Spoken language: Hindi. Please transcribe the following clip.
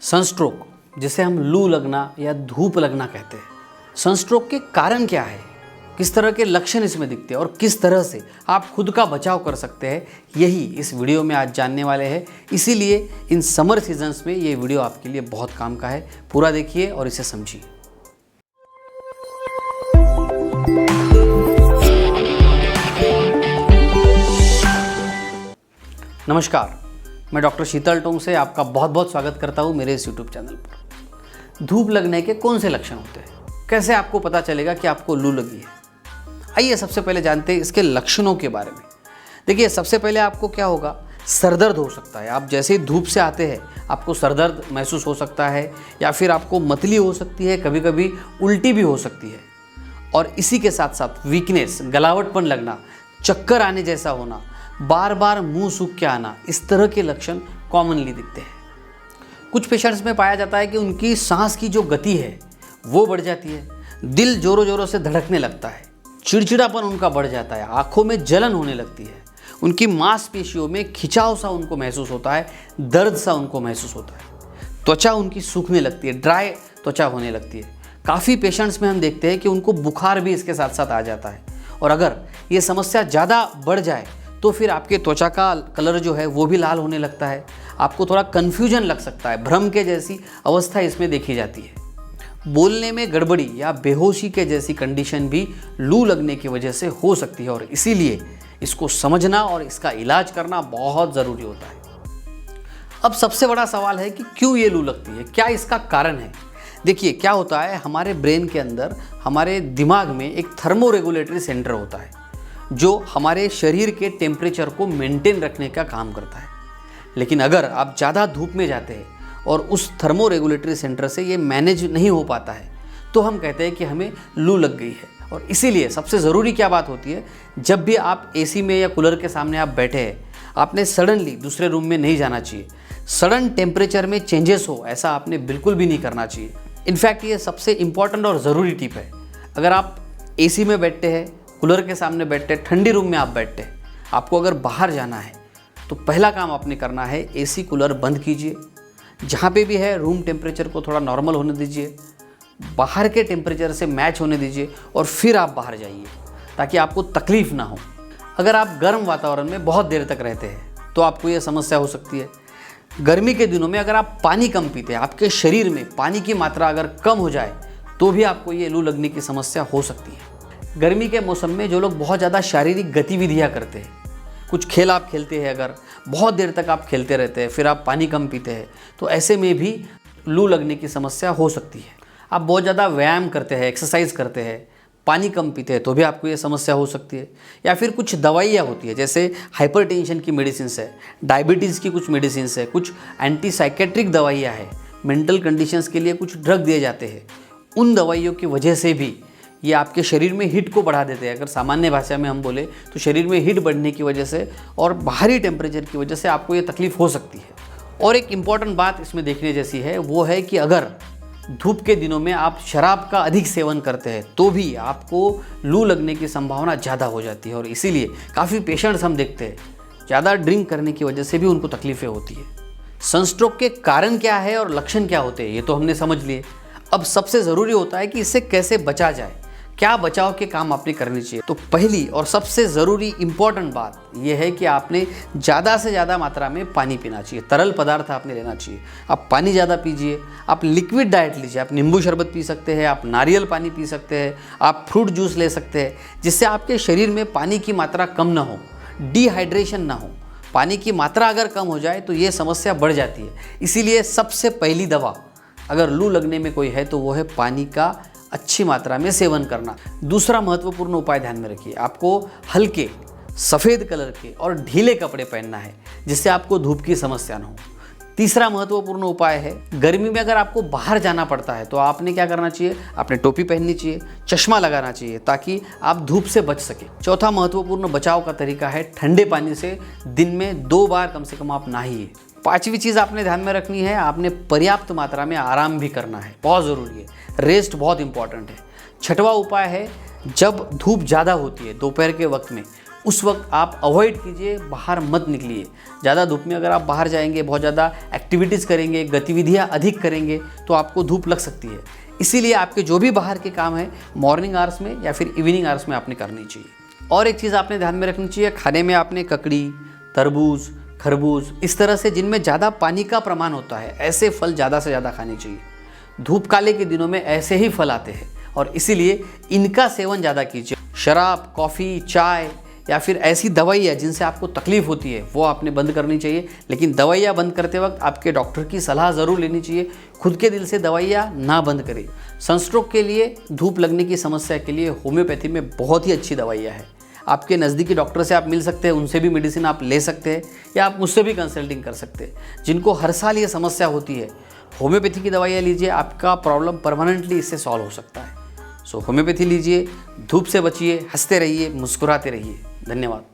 सनस्ट्रोक, जिसे हम लू लगना या धूप लगना कहते हैं। सनस्ट्रोक के कारण क्या है, किस तरह के लक्षण इसमें दिखते हैं और किस तरह से आप खुद का बचाव कर सकते हैं, यही इस वीडियो में आज जानने वाले हैं। इसीलिए इन समर सीजन्स में ये वीडियो आपके लिए बहुत काम का है। पूरा देखिए और इसे समझिए। नमस्कार, मैं डॉक्टर शीतल टोंग से आपका बहुत बहुत स्वागत करता हूँ मेरे इस यूट्यूब चैनल पर। धूप लगने के कौन से लक्षण होते हैं, कैसे आपको पता चलेगा कि आपको लू लगी है, आइए सबसे पहले जानते हैं इसके लक्षणों के बारे में। देखिए, सबसे पहले आपको क्या होगा, सरदर्द हो सकता है। आप जैसे ही धूप से आते हैं आपको सरदर्द महसूस हो सकता है, या फिर आपको मतली हो सकती है, कभी कभी उल्टी भी हो सकती है। और इसी के साथ साथ वीकनेस, गलावटपन लगना, चक्कर आने जैसा होना, बार बार मुंह सूख के आना, इस तरह के लक्षण कॉमनली दिखते हैं। कुछ पेशेंट्स में पाया जाता है कि उनकी सांस की जो गति है वो बढ़ जाती है, दिल जोरों जोरों से धड़कने लगता है, चिड़चिड़ापन उनका बढ़ जाता है, आंखों में जलन होने लगती है, उनकी मांसपेशियों में खिंचाव सा उनको महसूस होता है, दर्द सा उनको महसूस होता है, त्वचा उनकी सूखने लगती है, ड्राई त्वचा होने लगती है। काफ़ी पेशेंट्स में हम देखते हैं कि उनको बुखार भी इसके साथ साथ आ जाता है। और अगर ये समस्या ज़्यादा बढ़ जाए तो फिर आपके त्वचा का कलर जो है वो भी लाल होने लगता है, आपको थोड़ा कन्फ्यूजन लग सकता है, भ्रम के जैसी अवस्था इसमें देखी जाती है। बोलने में गड़बड़ी या बेहोशी के जैसी कंडीशन भी लू लगने की वजह से हो सकती है, और इसीलिए इसको समझना और इसका इलाज करना बहुत ज़रूरी होता है। अब सबसे बड़ा सवाल है कि क्यों ये लू लगती है, क्या इसका कारण है। देखिए, क्या होता है, हमारे ब्रेन के अंदर, हमारे दिमाग में एक थर्मो रेगुलेटरी सेंटर होता है जो हमारे शरीर के टेम्परेचर को मेंटेन रखने का काम करता है। लेकिन अगर आप ज़्यादा धूप में जाते हैं और उस थर्मो रेगुलेटरी सेंटर से ये मैनेज नहीं हो पाता है तो हम कहते हैं कि हमें लू लग गई है। और इसीलिए सबसे ज़रूरी क्या बात होती है, जब भी आप एसी में या कूलर के सामने आप बैठे हैं, आपने सडनली दूसरे रूम में नहीं जाना चाहिए। सडन टेम्परेचर में चेंजेस हो ऐसा आपने बिल्कुल भी नहीं करना चाहिए। इनफैक्ट ये सबसे इम्पॉर्टेंट और ज़रूरी टिप है। अगर आप एसी में बैठते हैं, कूलर के सामने बैठते, ठंडी रूम में आप बैठते, आपको अगर बाहर जाना है तो पहला काम आपने करना है, एसी कूलर बंद कीजिए, जहाँ पे भी है रूम टेम्परेचर को थोड़ा नॉर्मल होने दीजिए, बाहर के टेम्परेचर से मैच होने दीजिए, और फिर आप बाहर जाइए ताकि आपको तकलीफ ना हो। अगर आप गर्म वातावरण में बहुत देर तक रहते हैं तो आपको ये समस्या हो सकती है। गर्मी के दिनों में अगर आप पानी कम पीते हैं, आपके शरीर में पानी की मात्रा अगर कम हो जाए तो भी आपको ये लू लगने की समस्या हो सकती है। गर्मी के मौसम में जो लोग बहुत ज़्यादा शारीरिक गतिविधियाँ करते हैं, कुछ खेल आप खेलते हैं, अगर बहुत देर तक आप खेलते रहते हैं, फिर आप पानी कम पीते हैं, तो ऐसे में भी लू लगने की समस्या हो सकती है। आप बहुत ज़्यादा व्यायाम करते हैं, एक्सरसाइज करते हैं, पानी कम पीते हैं, तो भी आपको ये समस्या हो सकती है। या फिर कुछ दवाइयाँ होती है, जैसे हाइपरटेंशन की मेडिसिन है, डायबिटीज़ की कुछ मेडिसिन है, कुछ एंटी साइकेट्रिक दवाइयाँ हैं, मेंटल कंडीशंस के लिए कुछ ड्रग दिए जाते हैं। उन दवाइयों की वजह से भी ये आपके शरीर में हीट को बढ़ा देते हैं। अगर सामान्य भाषा में हम बोले तो शरीर में हीट बढ़ने की वजह से और बाहरी टेम्परेचर की वजह से आपको ये तकलीफ हो सकती है। और एक इम्पॉर्टेंट बात इसमें देखने जैसी है, वो है कि अगर धूप के दिनों में आप शराब का अधिक सेवन करते हैं तो भी आपको लू लगने की संभावना ज़्यादा हो जाती है। और इसीलिए काफ़ी पेशेंट्स हम देखते हैं, ज़्यादा ड्रिंक करने की वजह से भी उनको तकलीफ़ें होती है। सनस्ट्रोक के कारण क्या है और लक्षण क्या होते हैं, ये तो हमने समझ लिए। अब सबसे ज़रूरी होता है कि इससे कैसे बचा जाए, क्या बचाव के काम आपने करने चाहिए। तो पहली और सबसे ज़रूरी इम्पॉर्टेंट बात यह है कि आपने ज़्यादा से ज़्यादा मात्रा में पानी पीना चाहिए, तरल पदार्थ आपने लेना चाहिए। आप पानी ज़्यादा पीजिए, आप लिक्विड डाइट लीजिए, आप नींबू शरबत पी सकते हैं, आप नारियल पानी पी सकते हैं, आप फ्रूट जूस ले सकते हैं, जिससे आपके शरीर में पानी की मात्रा कम ना हो, डिहाइड्रेशन ना हो। पानी की मात्रा अगर कम हो जाए तो ये समस्या बढ़ जाती है। इसीलिए सबसे पहली दवा अगर लू लगने में कोई है तो वो है पानी का अच्छी मात्रा में सेवन करना। दूसरा महत्वपूर्ण उपाय ध्यान में रखिए, आपको हल्के सफ़ेद कलर के और ढीले कपड़े पहनना है जिससे आपको धूप की समस्या ना हो। तीसरा महत्वपूर्ण उपाय है, गर्मी में अगर आपको बाहर जाना पड़ता है तो आपने क्या करना चाहिए, आपने टोपी पहननी चाहिए, चश्मा लगाना चाहिए ताकि आप धूप से बच सके। चौथा महत्वपूर्ण बचाव का तरीका है, ठंडे पानी से दिन में 2 बार कम से कम आप नहाइए। पांचवी चीज़ आपने ध्यान में रखनी है, आपने पर्याप्त मात्रा में आराम भी करना है, बहुत ज़रूरी है, रेस्ट बहुत इंपॉर्टेंट है। छठवां उपाय है, जब धूप ज़्यादा होती है दोपहर के वक्त में उस वक्त आप अवॉइड कीजिए, बाहर मत निकलिए। ज़्यादा धूप में अगर आप बाहर जाएंगे, बहुत ज़्यादा एक्टिविटीज़ करेंगे, गतिविधियाँ अधिक करेंगे तो आपको धूप लग सकती है। इसीलिए आपके जो भी बाहर के काम है मॉर्निंग आवर्स में या फिर इवनिंग आवर्स में आपने करनी चाहिए। और एक चीज़ आपने ध्यान में रखनी चाहिए, खाने में आपने ककड़ी, तरबूज, खरबूज इस तरह से जिनमें ज़्यादा पानी का प्रमाण होता है ऐसे फल ज़्यादा से ज़्यादा खाने चाहिए। धूप काले के दिनों में ऐसे ही फल आते हैं और इसीलिए इनका सेवन ज़्यादा कीजिए। शराब, कॉफ़ी, चाय या फिर ऐसी दवाइयाँ जिनसे आपको तकलीफ़ होती है वो आपने बंद करनी चाहिए। लेकिन दवाइयाँ बंद करते वक्त आपके डॉक्टर की सलाह ज़रूर लेनी चाहिए। खुद के दिल से दवाइयाँ ना बंद करें। सनस्ट्रोक के लिए, धूप लगने की समस्या के लिए होम्योपैथी में बहुत ही अच्छी दवाइयाँ हैं। आपके नज़दीकी डॉक्टर से आप मिल सकते हैं, उनसे भी मेडिसिन आप ले सकते हैं या आप मुझसे भी कंसल्टिंग कर सकते हैं। जिनको हर साल ये समस्या होती है, होम्योपैथी की दवाइयाँ लीजिए, आपका प्रॉब्लम परमानेंटली इससे सॉल्व हो सकता है। सो होम्योपैथी लीजिए, धूप से बचिए, हंसते रहिए, मुस्कुराते रहिए। धन्यवाद।